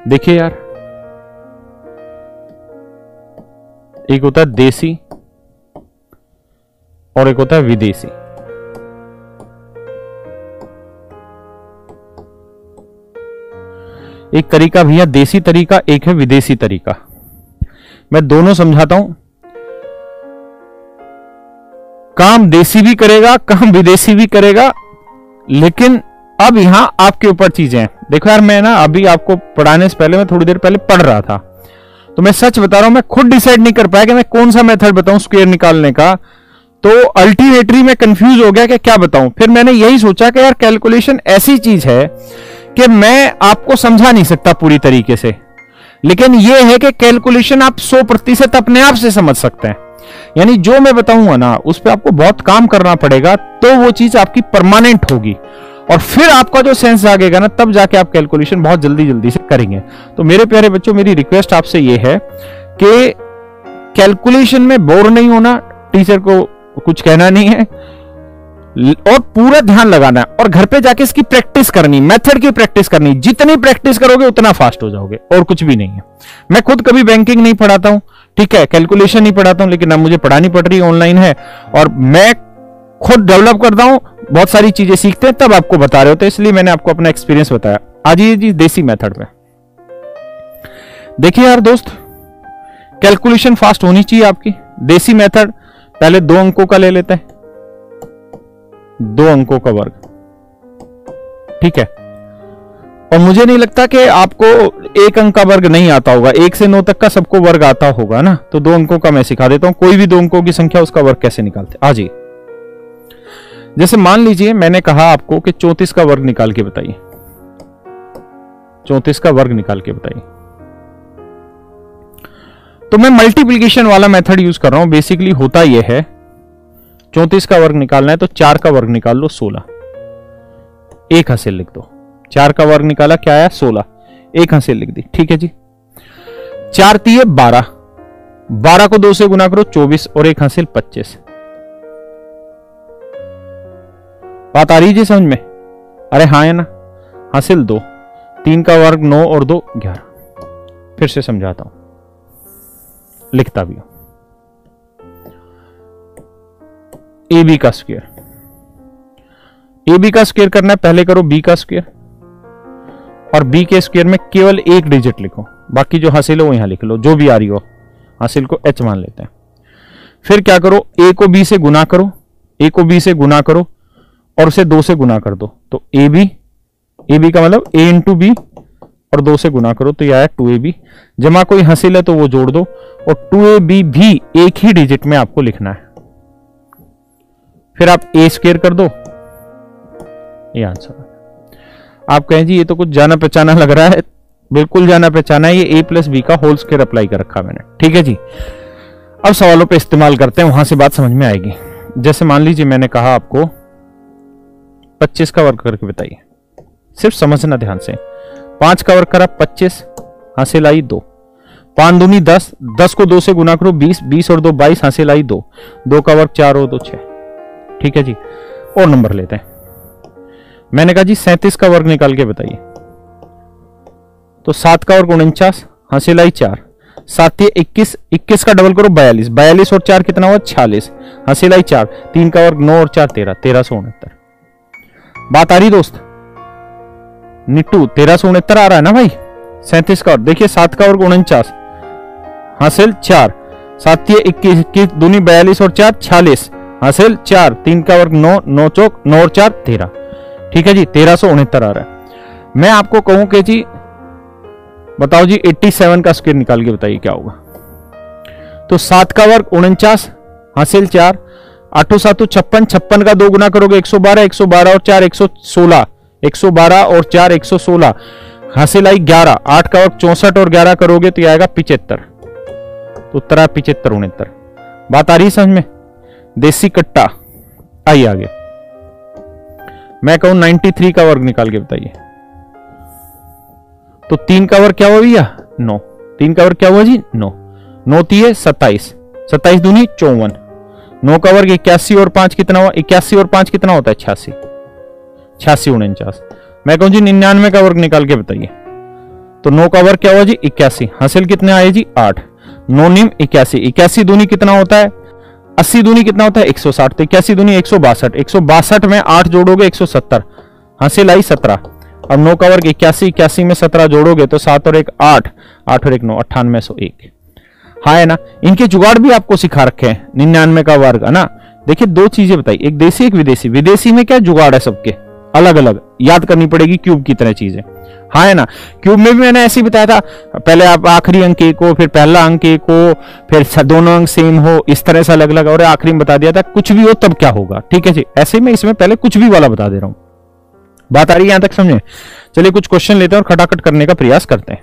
देखिए यार, एक होता है देसी और एक होता है विदेशी। एक तरीका भैया देसी तरीका, एक है विदेशी तरीका। मैं दोनों समझाता हूं। काम देसी भी करेगा, काम विदेशी भी करेगा, लेकिन अब यहां आपके ऊपर चीजें हैं। देखो यार, मैं ना अभी आपको पढ़ाने से पहले, मैं थोड़ी देर पहले पढ़ रहा था, तो मैं सच बता रहा हूं, मैं खुद डिसाइड नहीं कर पाया कि मैं कौन सा मेथड बताऊं स्क्वायर निकालने का। तो अल्टीमेटली मैं कंफ्यूज हो गया कि क्या बताऊं। फिर मैंने यही सोचा कि यार कैलकुलेशन ऐसी चीज है कि मैं आपको समझा नहीं सकता पूरी तरीके से, लेकिन यह है कि कैलकुलेशन आप 100% अपने आप से समझ सकते हैं। यानी जो मैं बताऊंगा ना, उस पर आपको बहुत काम करना पड़ेगा, तो वो चीज आपकी परमानेंट होगी, और फिर आपका जो सेंस जागेगा ना, तब जाके आप कैलकुलेशन बहुत जल्दी जल्दी से करेंगे। तो मेरे प्यारे बच्चों, मेरी रिक्वेस्ट आपसे ये है कि कैलकुलेशन में बोर नहीं होना, टीचर को कुछ कहना नहीं है, और पूरा ध्यान लगाना है, और घर पे जाके इसकी प्रैक्टिस करनी, मेथड की प्रैक्टिस करनी। जितनी प्रैक्टिस करोगे उतना फास्ट हो जाओगे, और कुछ भी नहीं है। मैं खुद कभी बैंकिंग नहीं पढ़ाता हूं, ठीक है, कैलकुलेशन नहीं पढ़ाता हूं, लेकिन अब मुझे पढ़ानी पड़ रही है, ऑनलाइन है, और मैं खुद डेवलप करता हूं, बहुत सारी चीजें सीखते हैं, तब आपको बता रहे होते, इसलिए मैंने आपको अपना एक्सपीरियंस बताया। आज ये जी देसी मेथड पे देखिए यार दोस्त, कैलकुलेशन फास्ट होनी चाहिए आपकी। देसी मेथड, पहले 2 अंकों का ले लेते हैं, 2 अंकों का वर्ग, ठीक है। और मुझे नहीं लगता कि आपको 1 अंक का वर्ग नहीं आता होगा, 1 से 9 तक का सबको वर्ग आता होगा ना। तो 2 अंकों का मैं सिखा देता हूं, कोई भी 2 अंकों की संख्या, उसका वर्ग कैसे निकालते। आ जाइए, जैसे मान लीजिए मैंने कहा आपको कि 34 का वर्ग निकाल के बताइए, 34 का वर्ग निकाल के बताइए। तो मैं मल्टीप्लिकेशन वाला मेथड यूज कर रहा हूं। बेसिकली होता यह है, 34 का वर्ग निकालना है तो 4 का वर्ग निकाल लो 16, एक हासिल लिख दो। 4 का वर्ग निकाला, क्या आया 16, एक हासिल लिख दी, ठीक है जी। 4 तिये 12, 12 को 2 से गुना करो 24, और एक हासिल 25। बात आ रही जी समझ में? अरे हाँ है ना, हासिल 2, 3 का वर्ग 9 और 2 11। फिर से समझाता हूं, लिखता भी हूं। ए बी का स्क्वायर, ए बी का स्क्वायर करना है, पहले करो बी का स्क्वायर, और बी के स्क्वायर में केवल एक डिजिट लिखो, बाकी जो हासिल हो वो यहां लिख लो, जो भी आ रही हो, हासिल को एच मान लेते हैं। फिर क्या करो, ए को बी से गुना करो, ए को बी से गुना करो, और उसे 2 से गुना कर दो, तो ए बी का मतलब ए इंटू बी, और 2 से गुना करो तो यह आया 2ab, जमा कोई हासिल है तो वो जोड़ दो, और 2ab भी एक ही डिजिट में आपको लिखना है। फिर आप ए स्क्वायर कर दो, ये आंसर। आप कहें जी ये तो कुछ जाना पहचाना लग रहा है, बिल्कुल जाना पहचाना है, ये a प्लस बी का होल स्क्वायर अप्लाई कर रखा मैंने, ठीक है जी। अब सवालों पे इस्तेमाल करते हैं, वहां से बात समझ में आएगी। जैसे मान लीजिए मैंने कहा आपको 25 का वर्ग करके बताइए, सिर्फ समझना ध्यान से। 5 का वर्ग करा 25, हासिल आई 2, 5 दूनी 10, 10 को 2 से गुना करो 20, 20 और 2 22, हासिल आई 2, 2 का वर्ग 4 और 2 6, ठीक है जी। और नंबर लेते हैं, मैंने कहा जी 37 का वर्ग निकाल के बताइए, तो 7 का वर्ग 49, हासिल आई 4, 7 21, 21 का डबल करो 42, 42 और 4 कितना हुआ 46, हासिल आई 4, 3 का वर्ग 9 और 4 13, 1369। बात आ रही दोस्त? निट्टू 1369 आ रहा है ना भाई। 37 का वर्ग देखिए, 7 का वर्ग 49, हासिल 4, 7 21, 21 दूनी 42 और 4 46, हासिल 4, 3 का वर्ग 9, 9 चौक 9 और 4 13, ठीक है जी। 1369 आ रहा है। मैं आपको कहूं कि जी बताओ जी 87 का स्क्वायर निकाल के बताइए क्या होगा। तो 7 का वर्ग 49, हासिल 4, 8 7 56, 56 का 2 गुना करोगे 112, 112 और 4 116, 112 और 4 116, हासिल आई 11, 8 का वर्ग 64 और 11 करोगे तो आएगा 75, तो उत्तर है 75 69। बात आ रही है समझ में? देसी कट्टा। आइए आगे, मैं कहूं 93 का वर्ग निकाल के बताइए, तो 3 का वर्ग क्या हुआ भैया 9, 3 का वर्ग क्या हुआ जी 9, 9 3 27, 27 दूनी 54, 9 का वर्ग 81 और 5 कितना हुआ, 81 और 5 कितना होता है 86, 86 49। मैं कहूं जी 99 का वर्ग निकाल के बताइए, तो 9 का वर्ग क्या हुआ जी 81, हासिल कितने आए जी 8, 9 निम 81, 81 दूनी कितना होता है 80 दूनी कितना होता है 160, तो 81 दूनी 162, 162 में 8 जोड़ोगे 170, हासिल आई 17। अब 9 का वर्ग 81, 81 में 17 जोड़ोगे तो 7 और 1 8, 8 और 1 9, 9801। हाँ है ना, इनके जुगाड़ भी आपको सिखा रखे हैं, 99 का वर्ग है ना। देखिए दो चीजें बताई, एक देसी एक विदेशी। विदेशी में क्या जुगाड़ है सबके अलग अलग, याद करनी पड़ेगी क्यूब की तरह चीजें। हाँ है ना, क्यूब में भी मैंने ऐसे ही बताया था, पहले आप आखिरी अंक एक को, फिर पहला अंक एक को, फिर दोनों अंक सेम हो, इस तरह से अलग अलग, और आखिरी में बता दिया था कुछ भी हो तब क्या होगा। ठीक है जी, ऐसे में इसमें पहले कुछ भी वाला बता दे रहा हूं। बात आ रही है यहां तक समझे? चलिए कुछ क्वेश्चन लेते हैं और खटाखट करने का प्रयास करते हैं।